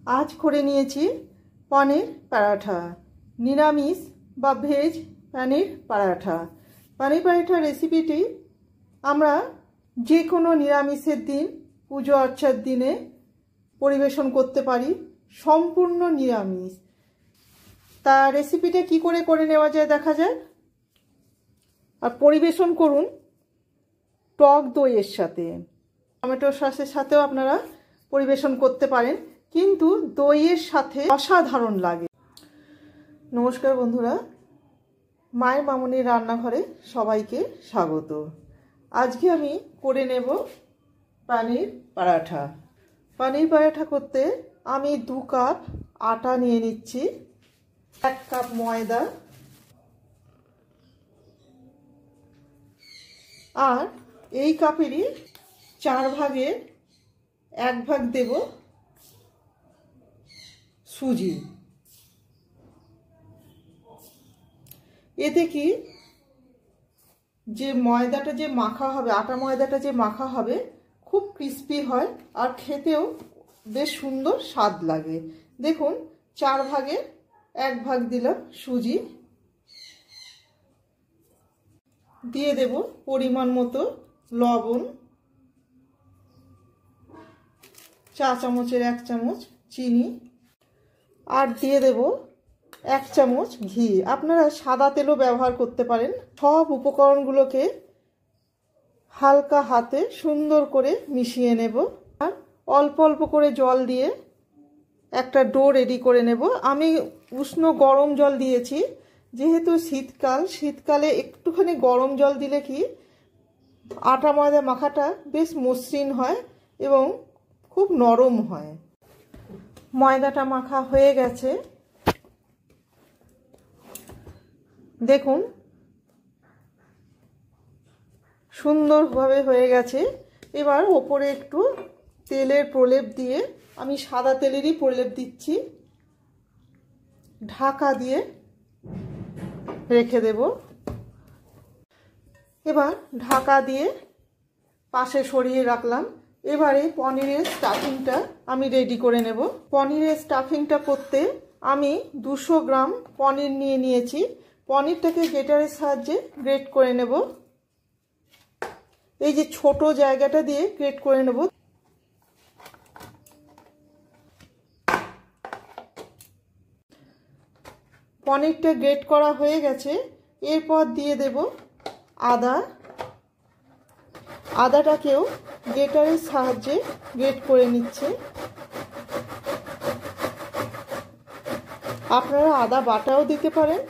आज করে নিয়েছি পনির পরাঠা, নিরামিষ বা ভেজ পনির পরাঠা। পনির পরাঠা রেসিপিটি আমরা যে কোনো নিরামিষের দিন, পুজো অর্চার দিনে পরিবেশন করতে পারি, সম্পূর্ণ নিরামিষ। তা রেসিপিটা কি করে নেওয়া যায় দেখা যায়। আর পরিবেশন করুন টক দইয়ের সাথে, টমেটো সসের সাথেও আপনারা পরিবেশন করতে পারেন, কিন্তু দইয়ের সাথে অসাধারণ লাগে। নমস্কার বন্ধুরা, মায়ের মামনির রান্নাঘরে সবাইকে স্বাগত। আজকে আমি করে নেব পনির পরাঠা। পনির পরাঠা করতে আমি 2 কাপ আটা নিয়ে নিচ্ছি, 1 কাপ ময়দা আর এই কাপেরই 4 ভাগের 1 ভাগ দেব সুজি। এতে কি যে ময়দাটা যে মাখা হবে, আটা ময়দাটা যে মাখা হবে, খুব ক্রিস্পি হয় আর খেতেও বেশ সুন্দর স্বাদ লাগে। দেখুন 4 ভাগের 1 ভাগ দিলাম সুজি, দিয়ে দেব পরিমাণ মতো লবণ, 4 চামচের 1 চামচ চিনি, আর দিয়ে দেব 1 চামচ ঘি। আপনারা সাদা তেলও ব্যবহার করতে পারেন। সব উপকরণগুলোকে হালকা হাতে সুন্দর করে মিশিয়ে নেব আর অল্প অল্প করে জল দিয়ে একটা ডো রেডি করে নেব। আমি উষ্ণ গরম জল দিয়েছি, যেহেতু শীতকালে একটুখানি গরম জল দিলে কি আটা ময়দা মাখাটা বেশ মসৃণ হয় এবং খুব নরম হয়। ময়দাটা মাখা হয়ে গেছে, দেখুন সুন্দরভাবে হয়ে গেছে। এবার ওপরে একটু তেলের প্রলেপ দিয়ে, আমি সাদা তেলেরই প্রলেপ দিচ্ছি, ঢাকা দিয়ে রেখে দেব। এবার ঢাকা দিয়ে পাশে সরিয়ে রাখলাম। এবারে পনিরের স্টাফিংটা আমি রেডি করে নেব। পনিরের স্টাফিংটা করতে আমি 200 গ্রাম পনির নিয়ে নিয়েছি। পনিরটাকে গ্রেটারের সাহায্যে গ্রেট করে নেব। এই যে ছোট জায়গাটা দিয়ে গ্রেট করে নেব। পনিরটা গ্রেট করা হয়ে গেছে। এরপর দিয়ে দেব আদা। আদাটাকেও গ্রেটারের সাহায্যে গ্রেট করে নিচ্ছে। আপনারা আদা বাটাও দিতে পারেন।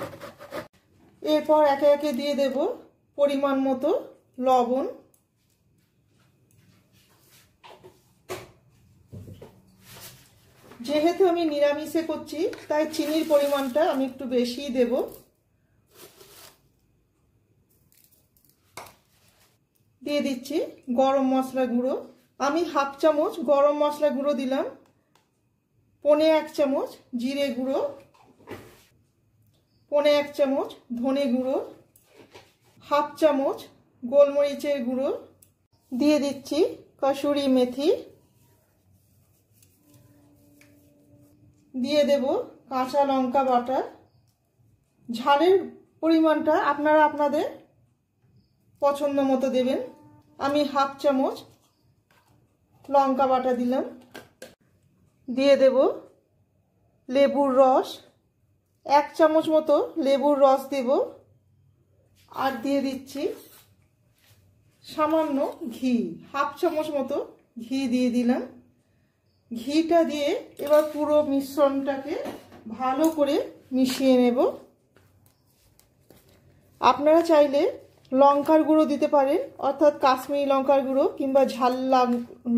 এরপর একে একে দিয়ে দেব পরিমাণ মতো লবণ, যেহেতু আমি নিরামিষে করছি তাই চিনির পরিমাণটা আমি একটু বেশিই দেব। দিয়ে দিচ্ছি গরম মশলা গুঁড়ো। আমি 1/2 চামচ গরম মশলা গুঁড়ো দিলাম, 1/4 চামচ জিরে গুঁড়ো, 1/4 চামচ ধনে গুঁড়ো, 1/2 চামচ গোলমরিচের গুঁড়ো, দিয়ে দিচ্ছি কসুরি মেথি, দিয়ে দেব কাঁচা লঙ্কা বাটা। ঝালের পরিমাণটা আপনারা আপনাদের পছন্দ মতো দেবেন। আমি 1/2 চামচ লঙ্কা বাটা দিলাম। দিয়ে দেব লেবুর রস, 1 চামচ মতো লেবুর রস দেব। আর দিয়ে দিচ্ছি সামান্য ঘি, 1/2 চামচ মতো ঘি দিয়ে দিলাম। ঘিটা দিয়ে এবার পুরো মিশ্রণটাকে ভালো করে মিশিয়ে নেব। আপনারা চাইলে লঙ্কার গুঁড়ো দিতে পারেন, অর্থাৎ কাশ্মীরি লঙ্কার গুঁড়ো কিংবা ঝাল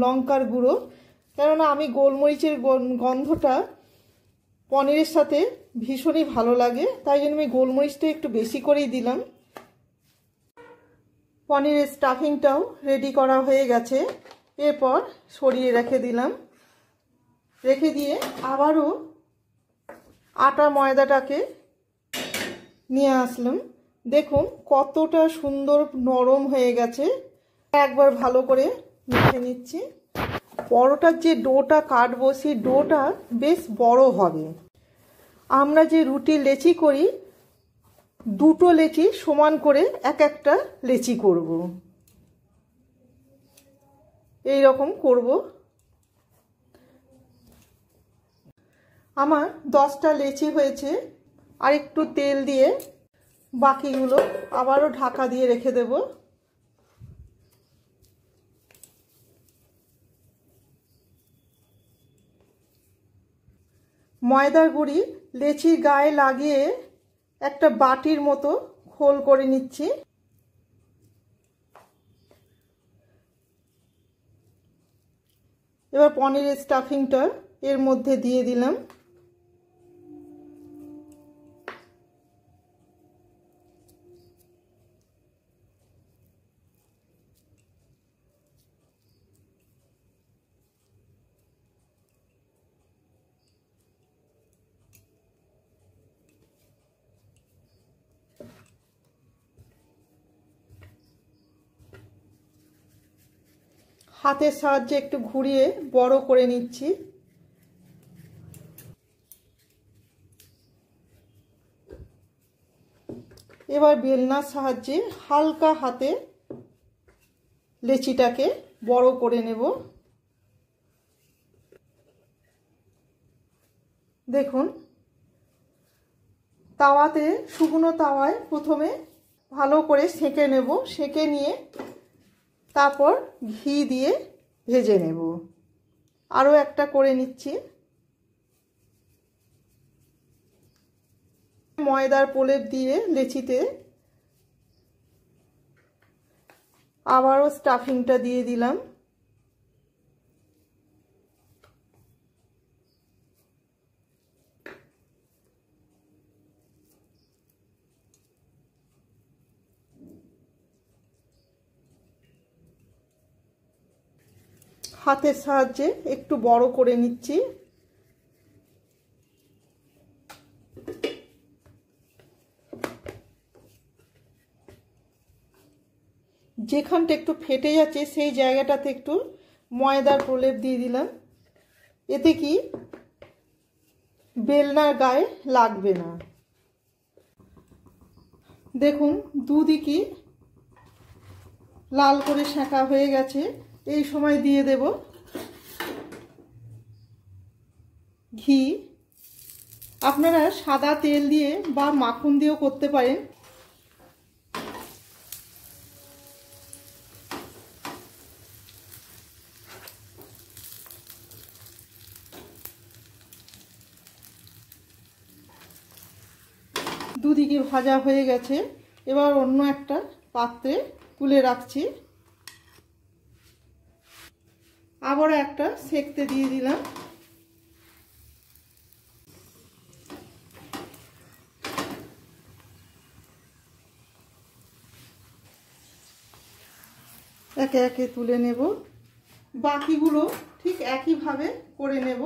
লঙ্কার গুঁড়ো, কেননা আমি গোলমরিচের গন্ধটা পনিরের সাথে ভীষণই ভালো লাগে, তাই জন্য আমি গোলমরিচটা একটু বেশি করেই দিলাম। পনিরের স্টাফিংটাও রেডি করা হয়ে গেছে। এরপর সরিয়ে রেখে দিলাম। রেখে দিয়ে আবারও আটা ময়দাটাকে নিয়ে আসলাম। দেখুন কতটা সুন্দর নরম হয়ে গেছে। একবার ভালো করে মেখে নিচ্ছি। পরোটার যে ডোটা কাটবো সেই ডোটা বেশ বড় হবে। আমরা যে রুটির লেচি করি, দুটো লেচি সমান করে এক একটা লেচি করব, এই রকম করব। আমার 10টা লেচি হয়েছে। আর একটু তেল দিয়ে বাকিগুলো আবারও ঢাকা দিয়ে রেখে দেব। ময়দার গুঁড়ি লেচির গায়ে লাগিয়ে একটা বাটির মতো খোল করে নিচ্ছি। এবার পনিরের স্টাফিংটা এর মধ্যে দিয়ে দিলাম। হাতের সাহায্যে একটু ঘুরিয়ে বড় করে নিচ্ছি। এবার বেলনার সাহায্যে হালকা হাতে লেচিটাকে বড় করে নেব। দেখুন, তাওয়াতে, শুকনো তাওয়ায় প্রথমে ভালো করে সেঁকে নেব। সেঁকে নিয়ে তারপর ঘি দিয়ে ভেজে নেব। আরও একটা করে নিচ্ছি। ময়দার প্রলেপ দিয়ে লেচিতে আবারও স্টাফিংটা দিয়ে দিলাম। হাতের সাহায্যে একটু বড় করে নিচ্ছি। যেখানটা একটু ফেটে যাচ্ছে সেই জায়গাটাতে একটু ময়দার প্রলেপ দিয়ে দিলাম। এতে কি বেলনার গায়ে লাগবে না। দেখুন, দুদিকই লাল করে সেঁকা হয়ে গেছে। এই সময় দিয়ে দেব ঘি। আপনারা সাদা তেল দিয়ে বা মাখন দিয়েও করতে পারেন। দুদিকে ভাজা হয়ে গেছে। এবার অন্য একটা পাত্রে তুলে রাখছি। আবার একটা সেঁকতে দিয়ে দিলাম। একে একে তুলে নেব। বাকিগুলো ঠিক একইভাবে করে নেব।